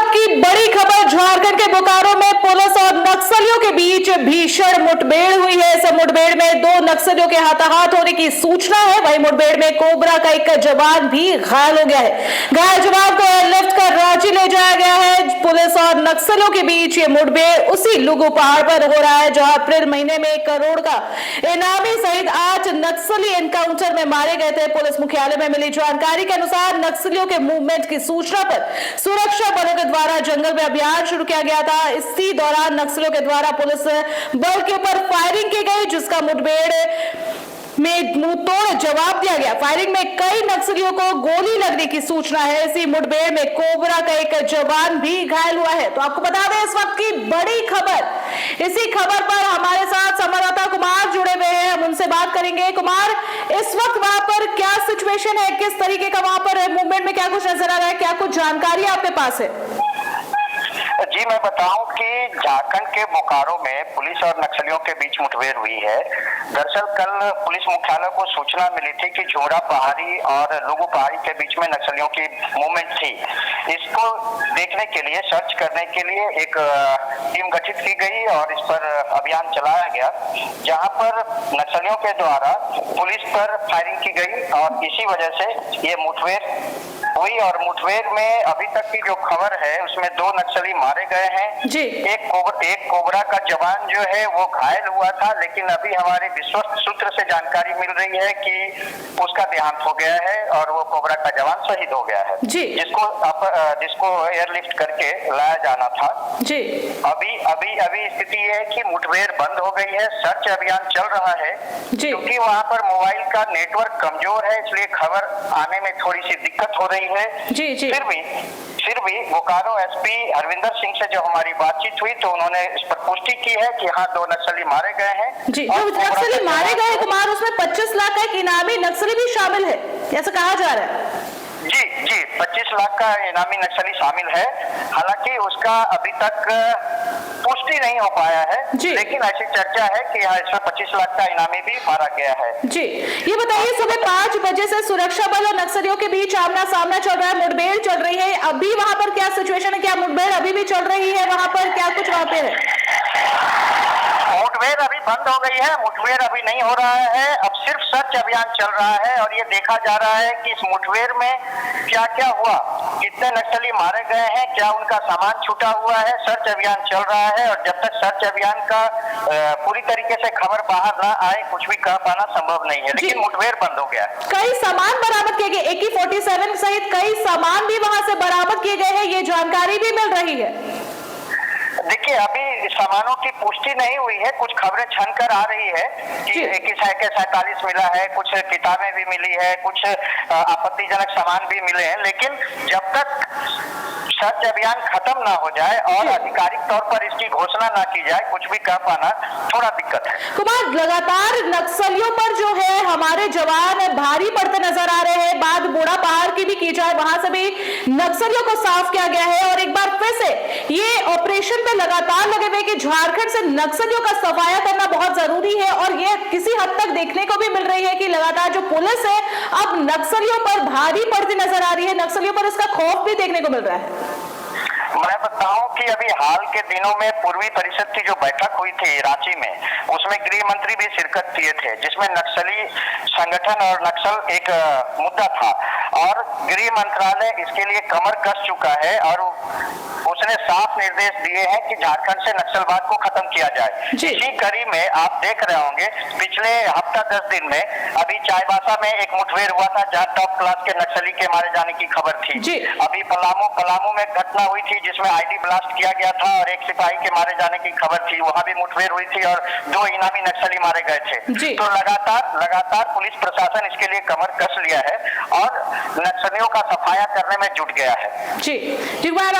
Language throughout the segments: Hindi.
वक्त की बड़ी खबर, झारखंड के बोकारो में पुलिस और नक्सलियों के बीच भीषण मुठभेड़ हुई है। इस मुठभेड़ में 2 नक्सलियों के हाथाहाथ होने की सूचना है। वहीं मुठभेड़ में कोबरा का एक जवान भी घायल हो गया है। घायल जवान को एयरलिफ्ट कर रांची ले जाया गया है। पुलिस और नक्सलियों के बीच ये मुठभेड़ उसी लुगु पहाड़ पर हो रहा है जहां अप्रैल महीने में 1 करोड़ का इनामी सहित 8 नक्सली एनकाउंटर में मारे गए थे। पुलिस मुख्यालय में मिली जानकारी के अनुसार नक्सलियों के मूवमेंट की सूचना पर सुरक्षा बलों के द्वारा जंगल में अभियान शुरू किया गया था। इसी दौरान नक्सलियों के द्वारा पुलिस बल के ऊपर फायरिंग की गई, जिसका मुठभेड़ में मुंह तोड़ जवाब दिया गया। फायरिंग में कई नक्सलियों को गोली लगने की सूचना है। इसी मुठभेड़ में कोबरा का एक जवान भी घायल हुआ है। तो आपको बता दें इस वक्त की बड़ी खबर। इसी खबर पर हमारे साथ संवाददाता कुमार जुड़े हुए हैं, हम उनसे बात करेंगे। कुमार, इस वक्त वहां पर क्या सिचुएशन है, किस तरीके का वहां पर मूवमेंट में क्या कुछ नजर आ रहा है, क्या कुछ जानकारी आपके पास है? जी, मैं बताऊं कि झारखंड के बोकारो में पुलिस और नक्सलियों के बीच मुठभेड़ हुई है। दरअसल कल पुलिस मुख्यालय को सूचना मिली थी कि झोड़ा पहाड़ी और लुगु पहाड़ी के बीच में नक्सलियों की मूवमेंट थी। इसको देखने के लिए, सर्च करने के लिए एक टीम गठित की गई और इस पर अभियान चलाया गया, जहां पर नक्सलियों के द्वारा पुलिस पर फायरिंग की गई और इसी वजह से ये मुठभेड़ हुई। और मुठभेड़ में अभी तक की जो खबर है उसमें 2 नक्सली मारे गए हैं जी। एक कोबरा का जवान जो है वो घायल हुआ था, लेकिन अभी हमारे विश्वस्त सूत्र से जानकारी मिल रही है कि उसका देहांत हो गया है और वो कोबरा का जवान शहीद हो गया है जी। जिसको एयरलिफ्ट करके लाया जाना था जी। अभी स्थिति ये है कि मुठभेड़ बंद हो गई है, सर्च अभियान चल रहा है क्योंकि वहाँ पर मोबाइल का नेटवर्क कमजोर है, इसलिए खबर आने में थोड़ी सी दिक्कत हो रही है जी। फिर भी बोकारो एसपी हरविंदर सिंह से जो हमारी बातचीत हुई तो उन्होंने इस पर पुष्टि की है कि हाँ 2 नक्सली मारे गए हैं जी। जो नक्सली मारे गए कुमार, उसमें 25 लाख का एक इनामी नक्सली भी शामिल है, ऐसा कहा जा रहा है जी। 25 लाख का इनामी नक्सली शामिल है। हालांकि उसका अभी तक पुष्टि नहीं हो पाया है जी। लेकिन ऐसी चर्चा है कि यहाँ इसमें 25 लाख का इनामी भी मारा गया है जी। ये बताइए, सुबह 5 बजे से सुरक्षा बल और नक्सलियों के बीच आमना सामना चल रहा है, मुठभेड़ चल रही है। अभी वहाँ पर क्या सिचुएशन है, क्या मुठभेड़ अभी भी चल रही है, वहाँ पर क्या कुछ वहाँ पे है? मुठभेड़ अभी बंद हो गई है, मुठभेड़ अभी नहीं हो रहा है, अब सिर्फ सर्च अभियान चल रहा है और ये देखा जा रहा है कि इस मुठभेड़ में क्या क्या हुआ, कितने नक्सली मारे गए हैं, क्या उनका सामान छूटा हुआ है। सर्च अभियान चल रहा है और जब तक सर्च अभियान का पूरी तरीके से खबर बाहर ना आए कुछ भी कह पाना संभव नहीं है, लेकिन मुठभेड़ बंद हो गया है। कई सामान बरामद किए गए, AK-47 सहित कई सामान भी वहां से बरामद किए गए हैं, ये जानकारी भी मिल रही है। देखिए, अभी सामानों की पुष्टि नहीं हुई है, कुछ खबरें छनकर आ रही है कि AK-47 मिला है, कुछ किताबें भी मिली है, कुछ आपत्तिजनक सामान भी मिले हैं, लेकिन जब तक सर्च अभियान खत्म ना हो जाए और आधिकारिक तौर पर इसकी घोषणा ना की जाए कुछ भी कह पाना थोड़ा दिक्कत है। कुमार, लगातार नक्सलियों पर जो है हमारे जवान भारी पड़ते नजर आ रहे हैं। बात बोड़ा पहाड़ की भी की जाए, वहां से भी नक्सलियों को साफ किया गया है और एक बार फिर से ये ऑपरेशन पे लगातार लगे हुए कि झारखंड से नक्सलियों का सफाया करना बहुत जरूरी है और ये किसी हद तक देखने को भी मिल रही है कि लगातार जो पुलिस है अब नक्सलियों पर भारी पड़ती नजर आ रही है, नक्सलियों पर इसका खौफ भी देखने को मिल रहा है। मैं बताऊं कि अभी हाल के दिनों में पूर्वी परिषद की जो बैठक हुई थी रांची में, उसमें गृह मंत्री भी शिरकत किए थे, जिसमें नक्सली संगठन और नक्सल एक मुद्दा था और गृह मंत्रालय इसके लिए कमर कस चुका है और उसने साफ निर्देश दिए हैं कि झारखंड से नक्सलवाद को खत्म किया जाए। इसी कड़ी में आप देख रहे होंगे पिछले हफ्ता 10 दिन में अभी चाईबासा में एक मुठभेड़ हुआ था जहां टॉप क्लास के नक्सली के मारे जाने की खबर थी। अभी पलामू में घटना हुई थी जिसमें ID ब्लास्ट किया गया था और एक सिपाही के मारे जाने की खबर थी, वहां भी मुठभेड़ हुई थी और 2 इनामी नक्सली मारे गए थे। तो लगातार पुलिस प्रशासन इसके लिए कमर कस लिया है और नक्सलियों का सफाया करने में जुट गया है जी।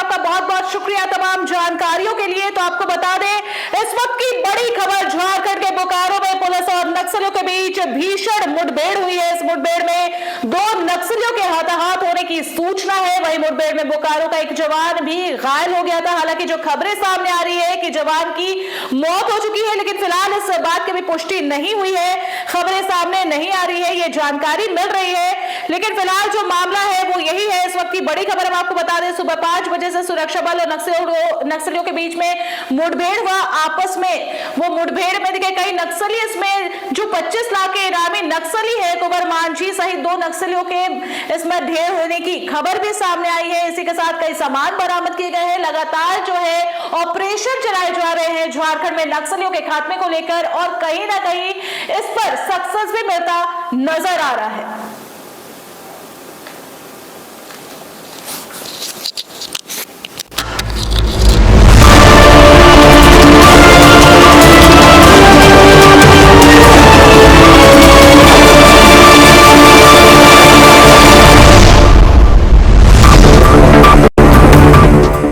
आपका बहुत बहुत शुक्रिया तमाम जानकारियों के लिए। तो आपको बता दें इस वक्त की बड़ी खबर, झारखंड के बोकारो में पुलिस और नक्सलियों के बीच भीषण मुठभेड़ हुई है। इस मुठभेड़ में 2 नक्सलियों के हाथाहाथ होने की सूचना है। वही मुठभेड़ में बोकारो का एक जवान भी घायल हो गया था। हालांकि जो खबरें सामने आ रही है कि जवान की मौत हो चुकी है, लेकिन फिलहाल इस बात की भी पुष्टि नहीं हुई है, खबरें सामने नहीं आ रही है, ये जानकारी मिल रही है। लेकिन फिलहाल जो मामला है वो यही है। इस वक्त की बड़ी खबर हम आपको बता दें, सुबह 5 बजे से सुरक्षा बल और नक्सलियों के बीच में मुठभेड़ हुआ। आपस में वो मुठभेड़ में दिखे कई नक्सली, इसमें जो 25 लाख के इनामी नक्सली है कुंवर मांझी सहित 2 नक्सलियों के इसमें ढेर होने की खबर भी सामने आई है। इसी के साथ कई सामान बरामद किए गए हैं। लगातार जो है ऑपरेशन चलाए जा रहे हैं झारखंड में नक्सलियों के खात्मे को लेकर, और कहीं ना कहीं इस पर सक्सेस भी मिलता नजर आ रहा है।